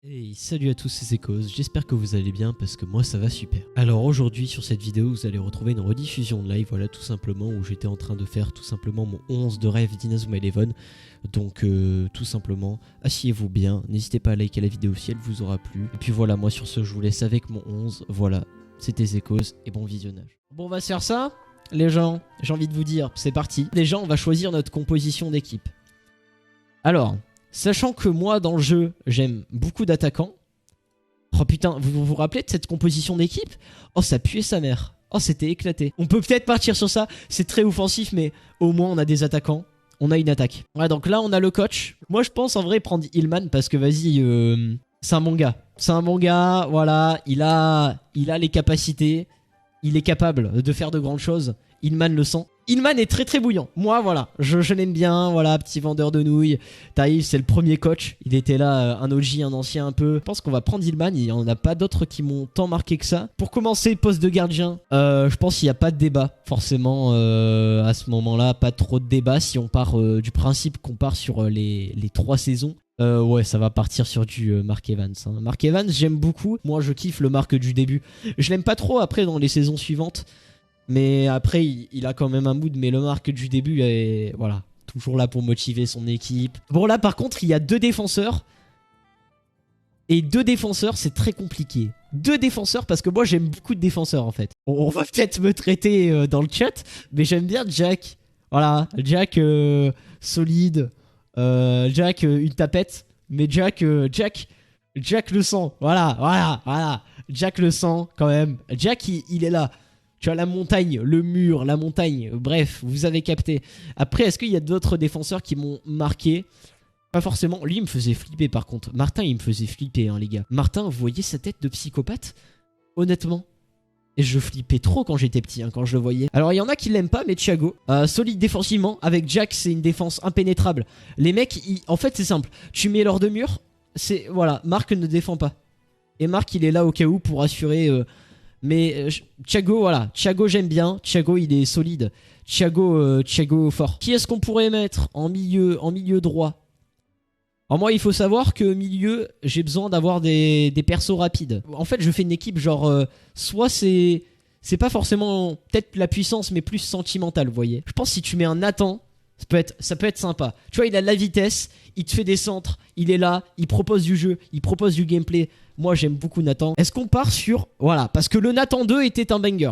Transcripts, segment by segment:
Hey, salut à tous, c'est Zekos, j'espère que vous allez bien parce que moi ça va super. Alors aujourd'hui sur cette vidéo vous allez retrouver une rediffusion de live, voilà tout simplement, où j'étais en train de faire tout simplement mon 11 de rêve d'Inazuma Eleven. Donc tout simplement, asseyez-vous bien, n'hésitez pas à liker la vidéo si elle vous aura plu. Et puis voilà, moi sur ce je vous laisse avec mon 11, voilà, c'était Zekos et bon visionnage. Bon, on va se faire ça les gens, j'ai envie de vous dire, c'est parti. Déjà on va choisir notre composition d'équipe. Alors... sachant que moi, dans le jeu, j'aime beaucoup d'attaquants. Oh putain, vous vous rappelez de cette composition d'équipe? Oh, ça puait sa mère. Oh, c'était éclaté. On peut peut-être partir sur ça. C'est très offensif, mais au moins, on a des attaquants. On a une attaque. Ouais, donc là, on a le coach. Moi, je pense en vrai prendre Hillman parce que, vas-y, c'est un bon gars. C'est un bon gars, voilà. Il a les capacités. Il est capable de faire de grandes choses. Hillman le sent. Hillman est très très bouillant. Moi, voilà, je l'aime bien. Voilà, petit vendeur de nouilles. Taïf, c'est le premier coach. Il était là, un OG, un ancien un peu. Je pense qu'on va prendre Hillman. Il n'y en a pas d'autres qui m'ont tant marqué que ça. Pour commencer, poste de gardien. Je pense qu'il n'y a pas de débat. Forcément, à ce moment-là, pas trop de débat. Si on part du principe qu'on part sur les 3 saisons. Ouais, ça va partir sur du Mark Evans. Hein. Mark Evans, j'aime beaucoup. Moi, je kiffe le Mark du début. Je l'aime pas trop après dans les saisons suivantes. Mais après, il a quand même un mood. Mais le Mark du début est, voilà, toujours là pour motiver son équipe. Bon, là, par contre, il y a 2 défenseurs. Et 2 défenseurs, c'est très compliqué. 2 défenseurs, parce que moi, j'aime beaucoup de défenseurs, en fait. On va peut-être me traiter dans le chat. Mais j'aime bien Jack. Voilà, Jack solide. Jack, une tapette. Mais Jack le sent. Voilà. Jack le sent, quand même. Jack, il est là. Tu as la montagne, le mur, la montagne. Bref, vous avez capté. Après, est-ce qu'il y a d'autres défenseurs qui m'ont marqué? Pas forcément. Lui, il me faisait flipper, par contre. Martin, il me faisait flipper, hein, les gars. Martin, vous voyez sa tête de psychopathe? Honnêtement. Et je flippais trop quand j'étais petit, hein, quand je le voyais. Alors, il y en a qui l'aiment pas, mais Thiago. Solide défensivement. Avec Jack, c'est une défense impénétrable. Les mecs, en fait, c'est simple. Tu mets leur de mur. Voilà, Marc ne défend pas. Et Marc, il est là au cas où pour assurer... mais Thiago, voilà. Thiago, j'aime bien. Thiago, il est solide. Thiago fort. Qui est-ce qu'on pourrait mettre en milieu droit? Alors moi, il faut savoir que milieu, j'ai besoin d'avoir des persos rapides. En fait, je fais une équipe genre... soit c'est pas forcément peut-être la puissance, mais plus sentimentale, vous voyez. Je pense que si tu mets un Nathan, ça peut être sympa. Tu vois, il a de la vitesse, il te fait des centres, il est là, il propose du jeu, il propose du gameplay. Moi, j'aime beaucoup Nathan. Est-ce qu'on part sur... Voilà, parce que le Nathan 2 était un banger.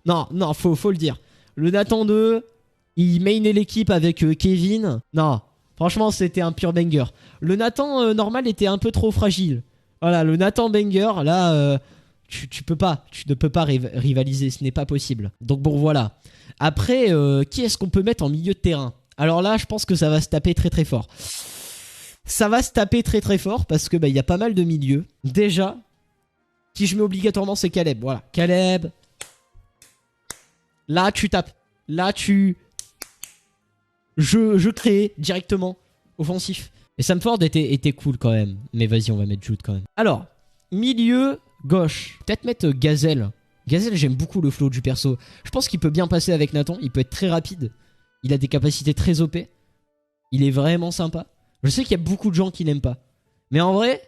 Non, faut le dire. Le Nathan 2, il mainait l'équipe avec Kevin. Non, franchement, c'était un pur banger. Le Nathan normal était un peu trop fragile. Voilà, le Nathan banger, là, tu ne peux pas rivaliser, ce n'est pas possible. Donc bon, voilà. Après, qui est-ce qu'on peut mettre en milieu de terrain? Alors là, je pense que ça va se taper très très fort. Ça va se taper très très fort parce que il y a pas mal de milieux. Déjà, qui je mets obligatoirement, c'est Caleb. Voilà, Caleb. Là, tu tapes. Là, je crée directement. Offensif. Et Sam Ford était cool quand même. Mais vas-y, on va mettre Jude quand même. Alors, milieu gauche. Peut-être mettre Gazelle. Gazelle, j'aime beaucoup le flow du perso. Je pense qu'il peut bien passer avec Nathan. Il peut être très rapide. Il a des capacités très OP. Il est vraiment sympa. Je sais qu'il y a beaucoup de gens qui l'aiment pas. Mais en vrai,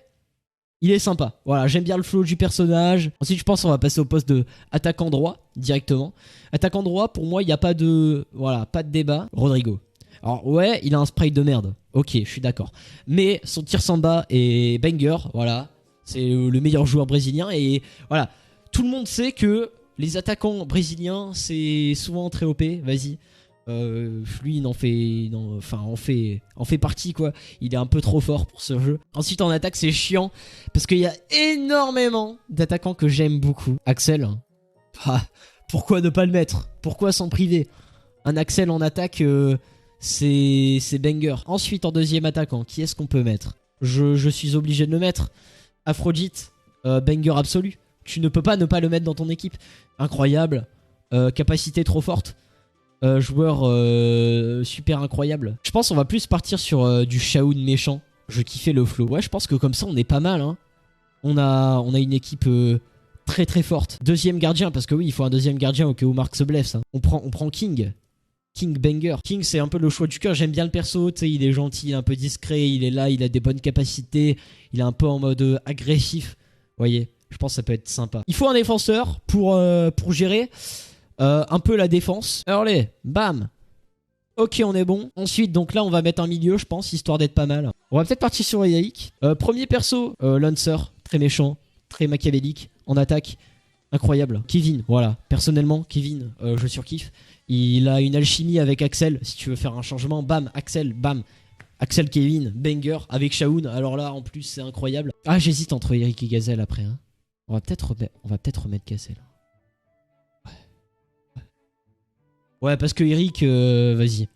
il est sympa. Voilà, j'aime bien le flow du personnage. Ensuite, je pense qu'on va passer au poste de attaquant droit directement. Attaquant droit, pour moi, il n'y a pas de... Voilà, pas de débat. Rodrigo. Alors ouais, il a un sprite de merde. Ok, je suis d'accord. Mais son tir samba est banger. Voilà, c'est le meilleur joueur brésilien. Et voilà, tout le monde sait que les attaquants brésiliens, c'est souvent très OP. Vas-y. Lui, en fait partie, quoi. Il est un peu trop fort pour ce jeu. Ensuite, en attaque, c'est chiant parce qu'il y a énormément d'attaquants que j'aime beaucoup. Axel, ah, pourquoi ne pas le mettre? Pourquoi s'en priver? Un Axel en attaque, c'est banger. Ensuite, en deuxième attaquant, qui est-ce qu'on peut mettre? Je suis obligé de le mettre. Aphrodite, banger absolu. Tu ne peux pas ne pas le mettre dans ton équipe. Incroyable. Capacité trop forte. Joueur super incroyable. Je pense qu'on va plus partir sur du Shaun méchant. Je kiffais le flow. Ouais, je pense que comme ça on est pas mal, hein. On a une équipe très très forte. Deuxième gardien, parce que oui, il faut un deuxième gardien au cas où Marc se blesse, hein. On prend King. King Banger. King, c'est un peu le choix du cœur. J'aime bien le perso, tu sais, il est gentil, il est un peu discret, il est là, il a des bonnes capacités, il est un peu en mode agressif. Vous voyez, je pense que ça peut être sympa. Il faut un défenseur pour gérer un peu la défense. Alors allez, bam. Ok, on est bon. Ensuite, donc là, on va mettre un milieu, je pense, histoire d'être pas mal. On va peut-être partir sur Yaik. Premier perso, Lancer, très méchant, très machiavélique, en attaque. Incroyable. Kevin, voilà. Personnellement, Kevin, je surkiffe. Il a une alchimie avec Axel. Si tu veux faire un changement, bam, Axel, bam. Axel, Kevin, banger avec Shaun. Alors là, en plus, c'est incroyable. Ah, j'hésite entre Eric et Gazelle après. Hein. On va peut-être remettre Gazelle. Ouais, parce que Eric, vas-y.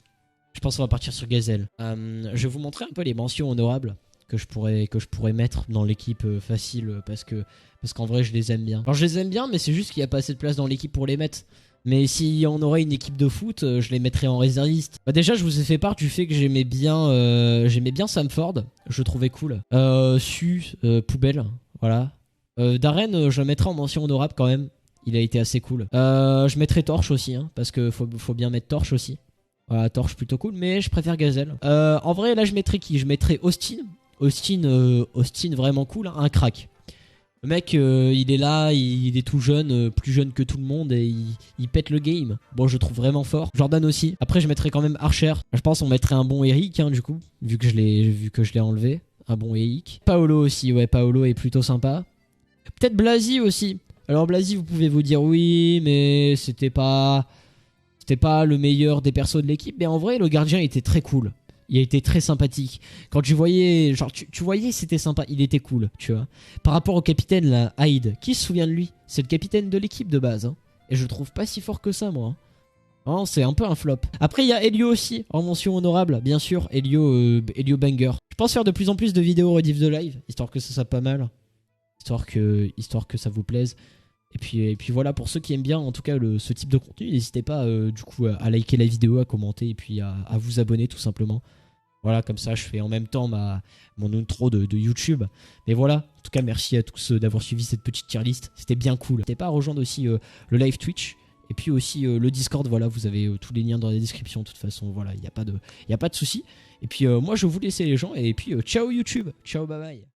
Je pense qu'on va partir sur Gazelle. Je vais vous montrer un peu les mentions honorables que je pourrais mettre dans l'équipe facile parce qu'en vrai, je les aime bien. Alors, je les aime bien, mais c'est juste qu'il n'y a pas assez de place dans l'équipe pour les mettre. Mais si on aurait une équipe de foot, je les mettrais en réserviste. Bah déjà, je vous ai fait part du fait que j'aimais bien Sam Ford. Je le trouvais cool. Poubelle, voilà. Darren, je le mettrais en mention honorable quand même. Il a été assez cool. Je mettrais Torche aussi, hein, parce que faut bien mettre Torche aussi. Voilà, Torche plutôt cool, mais je préfère Gazelle. En vrai, là, je mettrais qui? Je mettrais Austin. Austin vraiment cool, hein, un crack. Le mec, il est là, il est tout jeune, plus jeune que tout le monde et il pète le game. Bon, je le trouve vraiment fort. Jordan aussi. Après, je mettrais quand même Archer. Je pense qu'on mettrait un bon Eric, hein, du coup, vu que je l'ai enlevé. Un bon Eric. Paolo aussi, ouais, Paolo est plutôt sympa. Peut-être Blasi aussi. Alors Blasi, vous pouvez vous dire oui, mais c'était pas le meilleur des persos de l'équipe. Mais en vrai, le gardien était très cool. Il a été très sympathique. Quand tu voyais, genre tu voyais, c'était sympa. Il était cool, tu vois. Par rapport au capitaine, là, Hyde, qui se souvient de lui? C'est le capitaine de l'équipe de base. Hein. Et je le trouve pas si fort que ça, moi. Hein, c'est un peu un flop. Après, il y a Elio aussi, en mention honorable, bien sûr. Elio Banger. Je pense faire de plus en plus de vidéos rediff de live, histoire que ça soit pas mal. Histoire que ça vous plaise. Et puis voilà, pour ceux qui aiment bien en tout cas ce type de contenu, n'hésitez pas du coup à liker la vidéo, à commenter et puis à vous abonner tout simplement. Voilà, comme ça je fais en même temps mon intro de YouTube. Mais voilà, en tout cas merci à tous d'avoir suivi cette petite tier list, c'était bien cool. N'hésitez pas à rejoindre aussi le live Twitch. Et puis aussi le Discord, voilà, vous avez tous les liens dans la description de toute façon, voilà, il n'y a pas de souci. Et puis moi je vais vous laisser les gens et puis ciao YouTube, ciao bye bye.